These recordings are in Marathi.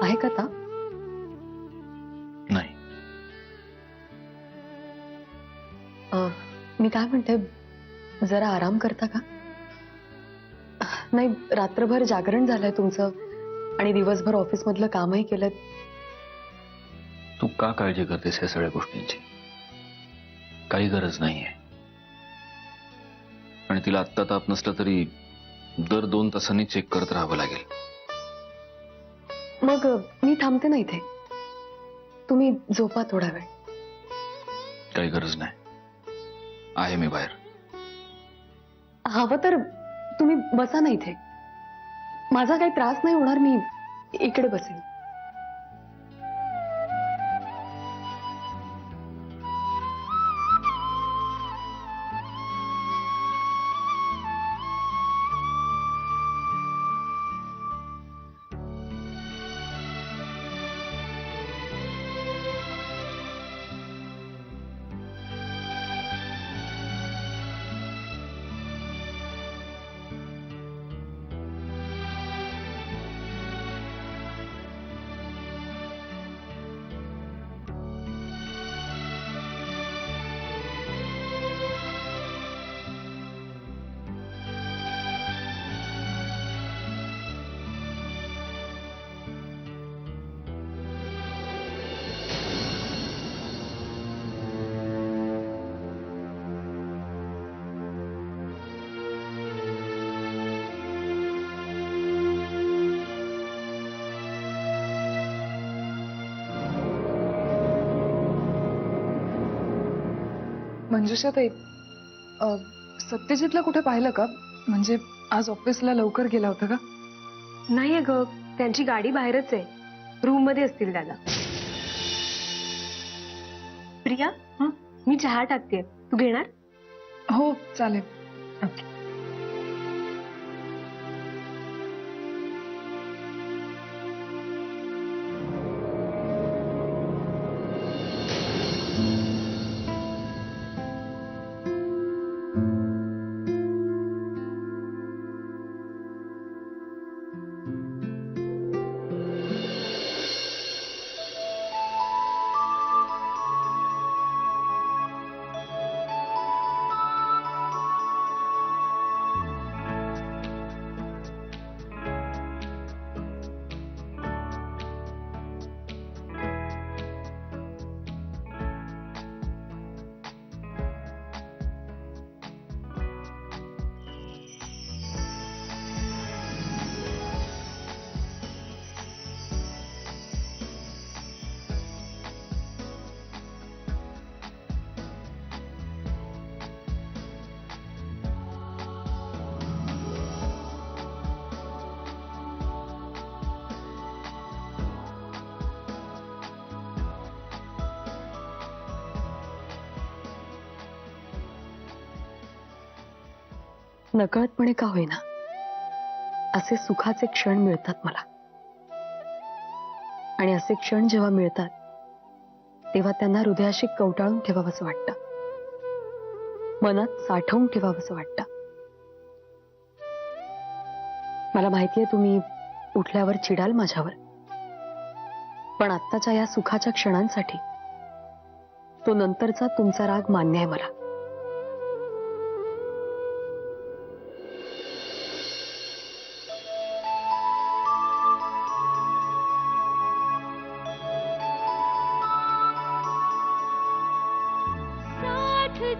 आहे का ता? नाही. मी काय म्हणते, जरा आराम करता का? नाही, रात्रभर जागरण झालंय तुमचं आणि दिवसभर ऑफिस मधलं कामही केलं. तू का काळजी करतेस या सगळ्या गोष्टींची? काही गरज नाहीये. आणि तिला आत्ता ताप नसला तरी दर 2 तासांनी चेक करत राहावं लागेल. मग मी थांबते ना इथे, तुम्ही झोपा थोडा वेळ. काही गरज नाही, आहे मी बाहेर. हवं तर तुम्ही बसा ना इथे, माझा काही त्रास नाही होणार, मी इकडे बसेन. मंजुषा ताई, सत्यजितला कुठे पाहिलं का? म्हणजे आज ऑफिसला लवकर गेला होता का? नाही अगं, त्यांची गाडी बाहेरच आहे, रूम मध्ये असतील दादा. प्रिया, मी चहा टाकते, तू घेणार? हो चालेल. नकळतपणे का होईना असे सुखाचे क्षण मिळतात मला, आणि असे क्षण जेव्हा मिळतात तेव्हा त्यांना हृदयाशी कवटाळून ठेवावंसं वाटतं, मनात साठवून ठेवावंसं वाटतं. मला माहितीये तुम्ही उठल्यावर चिडाल माझ्यावर, पण आत्ताच्या या सुखाच्या क्षणांसाठी तो नंतरचा तुमचा राग मान्य आहे मला.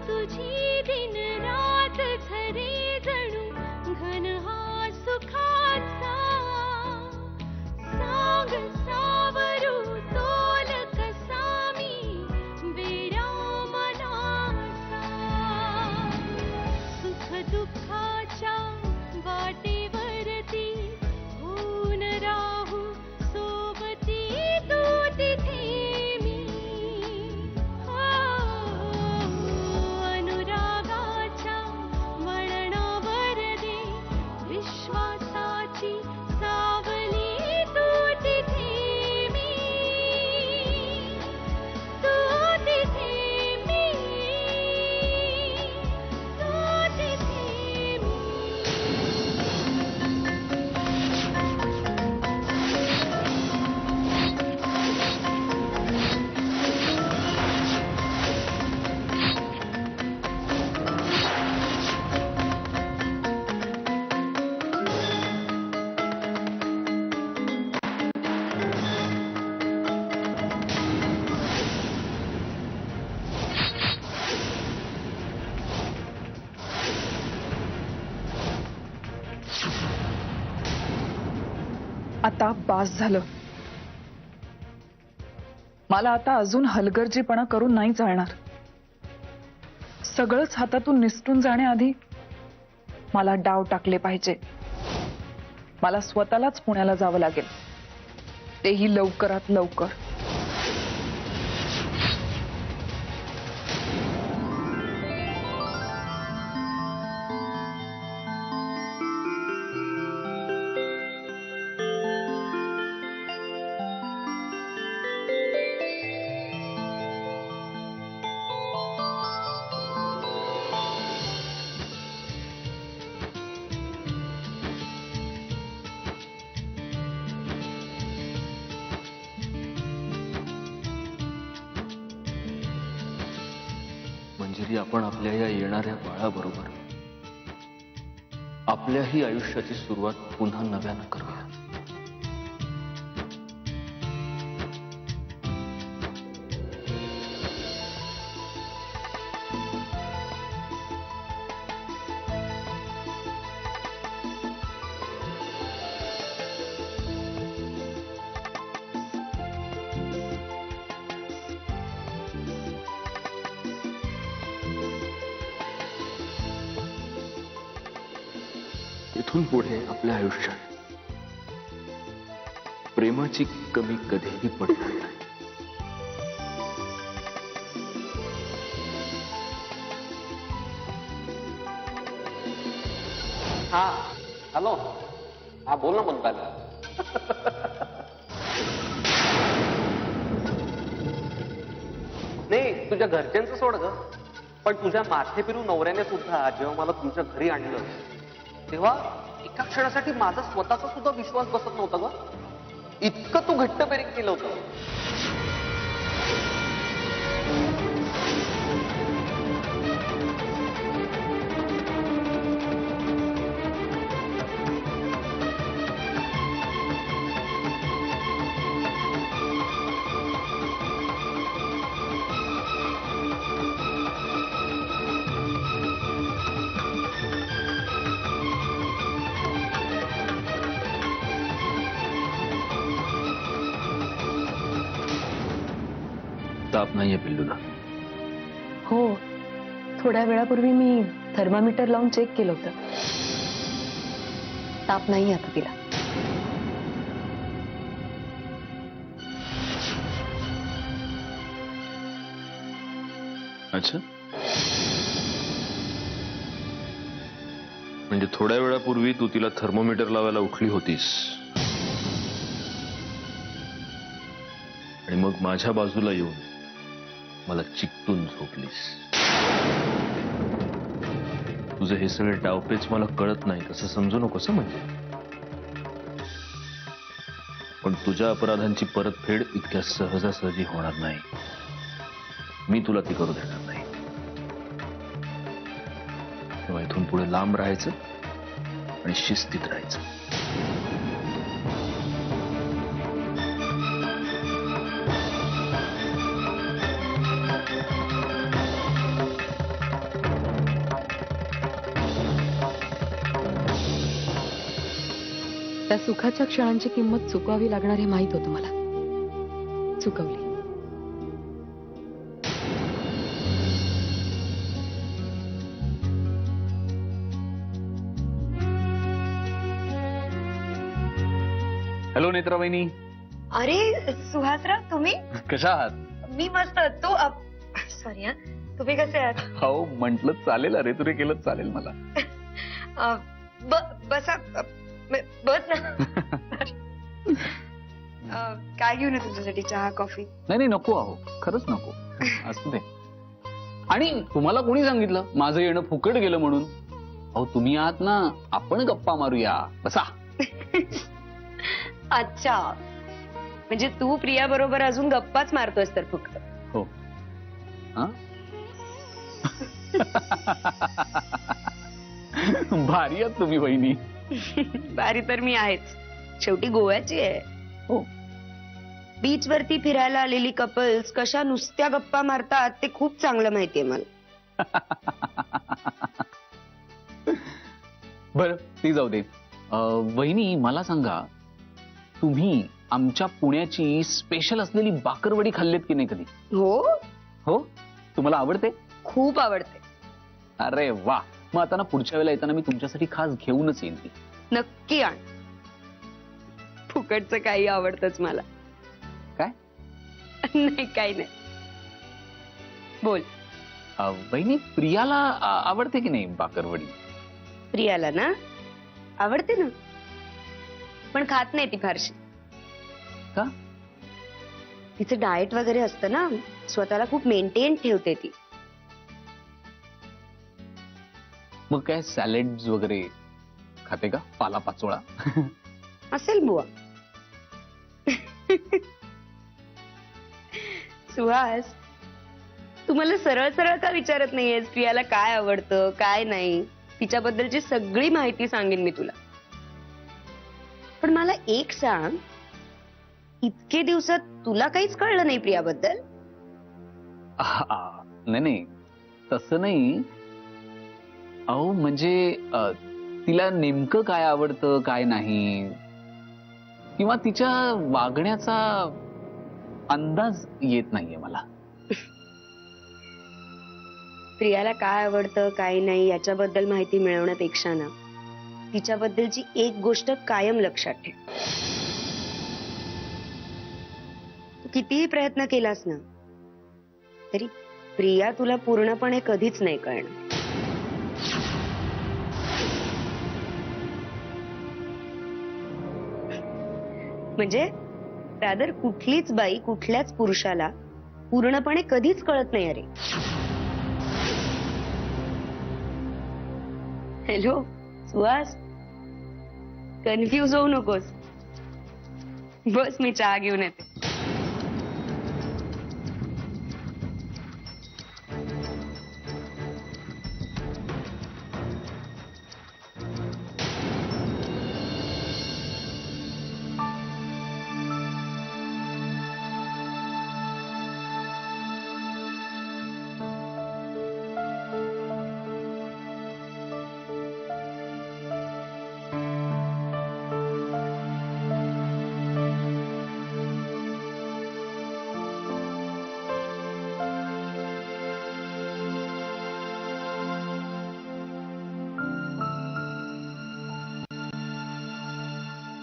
तुझी दिन रात झरे जणू घन हा सुखाचा, सांग सावरू तोल कसा मी वेड्या मनाचा. सुख दुःखाच्या वाटेवरती होऊन राहू सोबती तू तिथे मी. अनुरागाच्या वळणावरती आता बास झालं. मला आता अजून हलगर्जीपणा करून नाही चालणार. सगळंच हातातून निसटून जाण्याआधी मला डाव टाकले पाहिजे. मला स्वतःलाच पुण्याला जावं लागेल, तेही लवकरात लवकर. मंजिरी, आपण आपल्या या येणाऱ्या बाळाबरोबर आपल्याही आयुष्याची सुरुवात पुन्हा नव्यानं करूया. इथून पुढे आपल्या आयुष्यात प्रेमाची कमी कधीही पडणार नाही. हा हॅलो, हा बोल ना म्हणता. नाही, तुझ्या घरच्यांचं सोड ग, पण तुझ्या माथे फिरू नवऱ्याने सुद्धा जेव्हा मला तुमच्या घरी आणलं तेव्हा एका क्षणासाठी माझा स्वतःचा सुद्धा विश्वास बसत नव्हता ग. इतकं तू घट्ट प्रेम केलं होतं. ताप नाहीये पिल्लूला? हो, थोड्या वेळापूर्वी मी थर्मामीटर लावून चेक केलं होतं. ताप नाही आता तिला. अच्छा, म्हणजे थोड्या वेळापूर्वी तू तिला थर्मोमीटर लावायला उठली होतीस आणि मग माझ्या बाजूला येऊन मला चिकटून झोपलीस. तुझे हे सगळे डावपेच मला कळत नाही असं समजू नकोस म्हणजे. पण तुझ्या अपराधांची परतफेड इतक्या सहजासहजी होणार नाही. मी तुला ती करू देणार नाही. तेव्हा इथून पुढे लांब राहायचं आणि शिस्तीत राहायचं. त्या सुखाच्या क्षणांची किंमत चुकवावी लागणार हे माहित होतं मला. चुकवली. हॅलो नेत्रा वहिनी, अरे सुहासराव, तुम्ही? कशा आहात? मी मस्त. तू सॉरी हा, तुम्ही कसे आहात? हो, म्हंटल चालेल. अरे तुरे केलं चालेल मला. बसा, बस ना. काय घेऊन आहे तुमच्यासाठी? चहा, कॉफी? नाही नको आहो, खरंच नको. असू दे. आणि तुम्हाला कोणी सांगितलं माझं येणं फुकट गेलं म्हणून? अहो तुम्ही आहात ना, आपण गप्पा मारूया. बसा. अच्छा, म्हणजे तू प्रिया बरोबर अजून गप्पाच मारतोस तर फक्त? हो. भारी आहात तुम्ही वहिनी. बारी तर मी आहेच, शेवटी गोव्याची आहे. हो. बीच वरती फिरायला आलेली कपल्स कशा नुसत्या गप्पा मारतात ते खूप चांगलं माहितीये मला. बर ती जाऊ दे. वहिनी मला सांगा, तुम्ही आमच्या पुण्याची स्पेशल असलेली बाकरवडी खाल्लीत की नाही कधी? हो, हो, तुम्हाला आवडते? खूप आवडते. अरे वा, मग आता ना पुढच्या वेळेला येताना मी तुमच्यासाठी खास घेऊनच येईन ती. नक्की आण. फुकटचं काही आवडतंच मला. काय? नाही, काही नाही. बोल. बहिणी, प्रियाला आवडते की नाही बाकरवडी? प्रियाला ना आवडते ना, पण खात नाही ती फारशी. का? तिचं डाएट वगैरे असतं ना, स्वतःला खूप मेंटेन ठेवते ती. मग काय सॅलेड्स वगैरे खाते का? पाला पाचोळा? असेल बुवा. सुहास, तू मला सरळ सरळ का विचारत नाहीयेस प्रियाला काय आवडतं काय नाही? तिच्याबद्दलची सगळी माहिती सांगेन मी तुला. पण मला एक सांग, इतके दिवसात तुला काहीच कळलं नाही प्रियाबद्दल? नाही नाही, तसं नाही. अहो म्हणजे तिला नेमकं काय आवडतं काय नाही, किंवा तिच्या वागण्याचा अंदाज येत नाहीये मला. प्रियाला काय आवडतं काय नाही याच्याबद्दल माहिती मिळवण्यापेक्षा ना, तिच्याबद्दलची एक गोष्ट कायम लक्षात ठेव. तू कितीही प्रयत्न केलास ना, तरी प्रिया तुला पूर्णपणे कधीच नाही कळणार. म्हणजे रादर कुठलीच बाई कुठल्याच पुरुषाला पूर्णपणे कधीच कळत नाही. अरे हॅलो सुहास, कन्फ्यूज होऊ नकोस. बस, मी चहा घेऊन येते.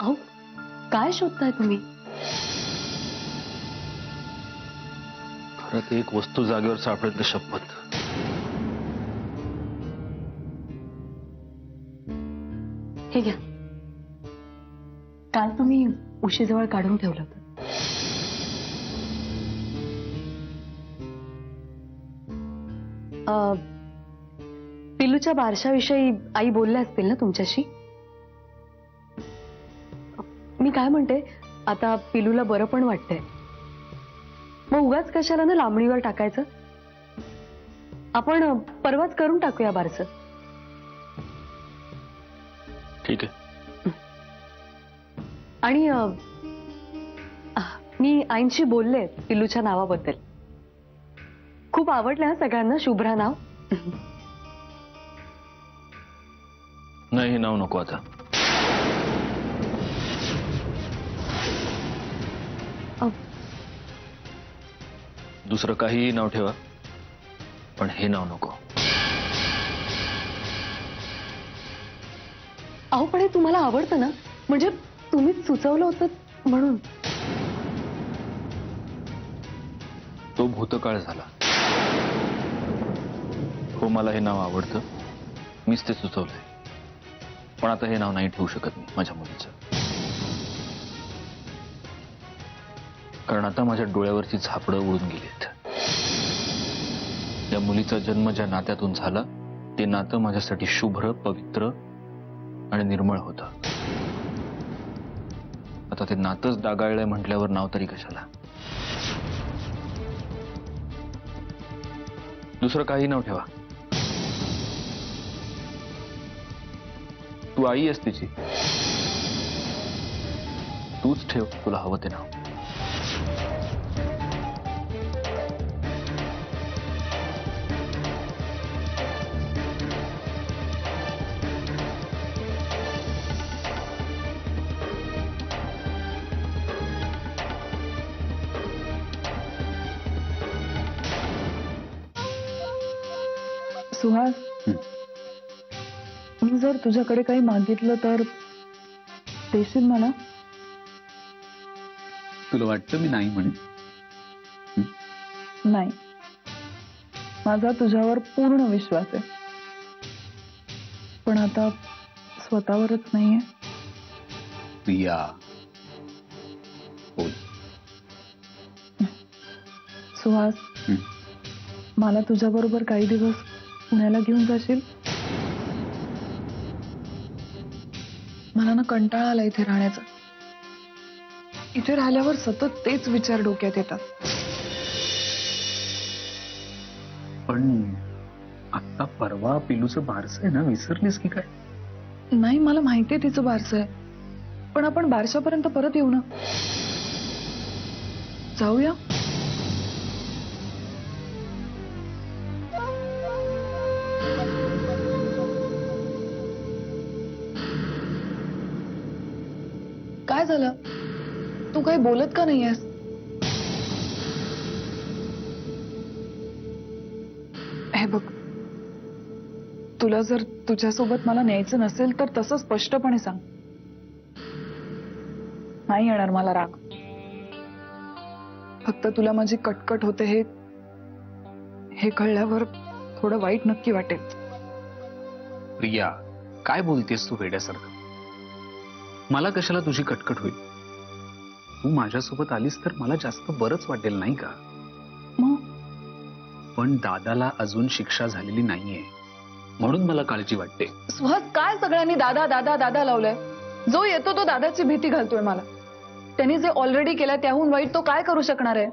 अहो, काय शोधताय तुम्ही? खरं एक वस्तू जागेवर सापडेल तर शपथ. हे घ्या. काल तुम्ही उशीजवळ काढून ठेवलं होतं. पिल्लूच्या बारशाविषयी आई बोलल्या असतील ना तुमच्याशी? मी काय म्हणते, आता पिलूला बरं पण वाटतंय, मग उगाच कशाला ना लांबणीवर टाकायचं. आपण परवाच करून टाकूया बारसं. ठीक आहे. आणि मी आईंशी बोलले पिल्लूच्या नावाबद्दल. खूप आवडलं ना सगळ्यांना शुभ्रा नाव. नाही, हे नाव नको आता. दुसरं काहीही नाव ठेवा, पण हे नाव नको. अहो, पण हे तुम्हाला आवडतं ना, म्हणजे तुम्हीच सुचवलं होतं म्हणून. तो भूतकाळ झाला. हो, मला हे नाव आवडतं, मीच ते सुचवलंय. पण आता हे नाव नाही ठेवू शकत मी माझ्या मुलीचं. कारण आता माझ्या डोळ्यावरची झापडं उडून गेलीत. या मुलीचा जन्म ज्या नात्यातून झाला ते नातं माझ्यासाठी शुभ्र, पवित्र आणि निर्मळ होतं. आता ते नातंच डागाळलंय म्हटल्यावर नाव तरी कशाला? दुसरं काही नाव ठेवा. तू आई आहेस तिची, तूच ठेव तुला हवं ते नाव. सुहास, हं. मी जर तुझ्याकडे काही मागितलं तर देशील मला? तुला वाटतं मी नाही म्हणेन? नाही, माझा तुझ्यावर पूर्ण विश्वास आहे, पण आता स्वतःवरच नाहीये. प्रिया, बोल. सुहास, हं. मला तुझ्या बरोबर काही दिवस पुण्याला घेऊन जाशील? मला ना कंटाळा आला इथे राहण्याचा. इथे राहिल्यावर सतत तेच विचार डोक्यात येतात. पण आता परवा पिलूचं बारसं आहे ना, विसरलीस की काय? नाही, मला माहितीये तिचं बारसं आहे, पण आपण बारशापर्यंत परत येऊ ना. जाऊया. काय झालं? तू काही बोलत का नाहीयेस? हे बघ, तुला जर तुझ्यासोबत मला न्यायचं नसेल तर तसं स्पष्टपणे सांग. नाही येणार मला राग. फक्त तुला माझी कटकट होते हे कळल्यावर थोडं वाईट नक्की वाटेल. प्रिया, काय बोलतेस तू वेड्यासारखं? मला कशाला तुझी कटकट होईल? तू माझ्यासोबत आलीस तर मला जास्त बरंच वाटेल, नाही का? मग पण दादाला अजून शिक्षा झालेली नाहीये, म्हणून मला काळजी वाटते. सुहास, काय सगळ्यांनी दादा दादा दादा लावलंय? जो येतो तो दादाची भीती घालतोय मला. त्यांनी जे ऑलरेडी केलं त्याहून वाईट तो काय करू शकणार आहे?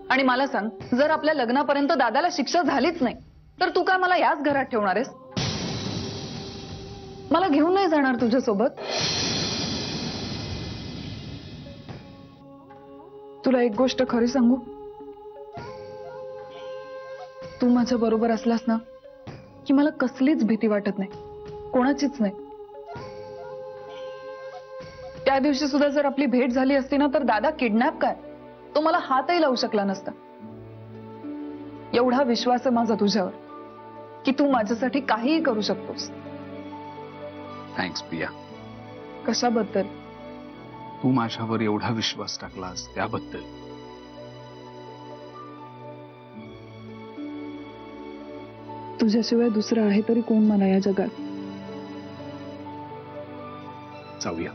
आणि मला सांग, जर आपल्या लग्नापर्यंत दादाला शिक्षा झालीच नाही तर तू काय मला याच घरात ठेवणार आहेस? मला घेऊन नाही जाणार तुझ्यासोबत? तुला एक गोष्ट खरी सांगू, तू माझ्या बरोबर असलास ना की मला कसलीच भीती वाटत नाही, कोणाचीच नाही. त्या दिवशी सुद्धा जर आपली भेट झाली असती ना तर दादा किडनॅप काय, तो मला हातही लावू शकला नसता. एवढा विश्वास आहे माझा तुझ्यावर की तू माझ्यासाठी काहीही करू शकतोस. थँक्स प्रिया. कशाबद्दल? तू माझ्यावर एवढा विश्वास टाकलास त्याबद्दल. तुझ्याशिवाय दुसरं आहे तरी कोण मला या जगात? जाऊया,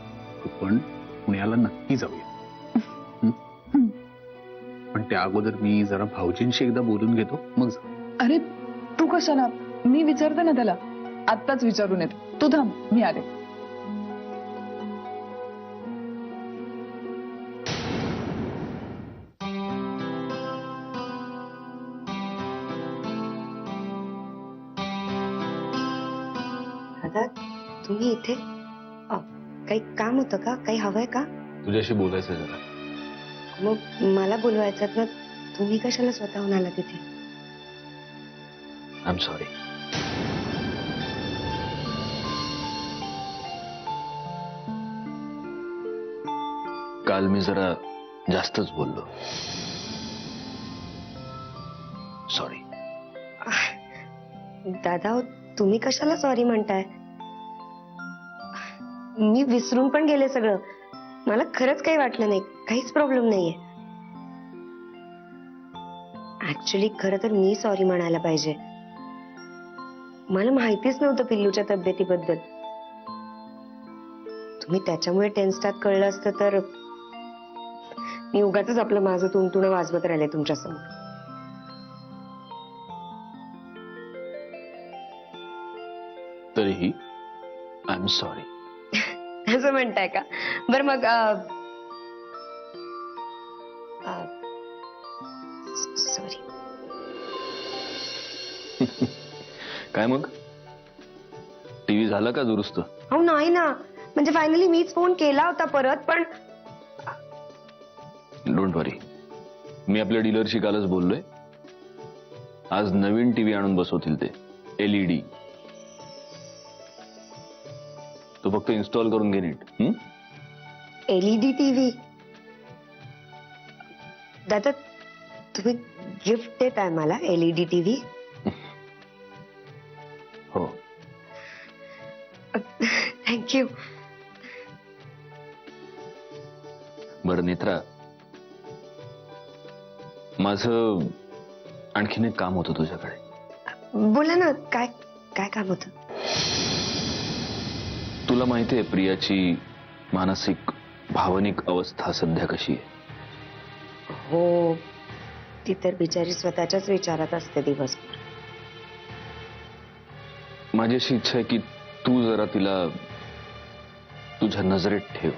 पण पुण्याला नक्की जाऊया. पण त्या अगोदर मी जरा भाऊजींशी एकदा बोलून घेतो, मग जाऊ. अरे तू कशाला? मी विचारते ना त्याला. आत्ताच विचारून येते. तू थांब, मी आले. दादा, तुम्ही इथे? काही काम होतं का? काही हवंय का? तुझ्याशी बोलायचं जरा. मग मला बोलवायचं ना, तुम्ही कशाला स्वतःहून आला तिथे? I am sorry. काल मी जरा जास्तच बोललो. सॉरी. दादा, तुम्ही कशाला सॉरी म्हणताय? मी विसरून पण गेले सगळं. मला खरंच काही वाटलं नाही, काहीच प्रॉब्लेम नाहीये. ऍक्च्युली खरं तर मी सॉरी म्हणायला पाहिजे. मला माहितीच नव्हतं पिल्लूच्या तब्येतीबद्दल. तुम्ही त्याच्यामुळे टेन्स्टात कळलं असतं तर मी उगाचच आपलं माझं तुणतुणं वाजवत राहिले तुमच्यासमोर. तरीही आय एम सॉरी. असं म्हणताय का? बरं मग सॉरी. काय मग टीव्ही झाला का दुरुस्त? हो नाही ना, म्हणजे फायनली मीच फोन केला होता परत, पण डोंट वरी, मी आपल्या डीलरशी कालच बोललोय. आज नवीन टीव्ही आणून बसवतील ते, LED. तो फक्त इन्स्टॉल करून घे नीट. LED TV? दादा, तुम्ही गिफ्ट देताय मला LED टीव्ही? थँक्यू. बरं नेत्रा, माझं आणखीन एक काम होतं तुझ्याकडे. बोला ना, काय काय काम होतं? तुला माहितीये प्रियाची मानसिक भावनिक अवस्था सध्या कशी आहे? हो, ती तर बिचारी स्वतःच्याच विचारात असते दिवसभर. माझी अशी इच्छा आहे की तू जरा तिला तुझ्या नजरेत ठेव.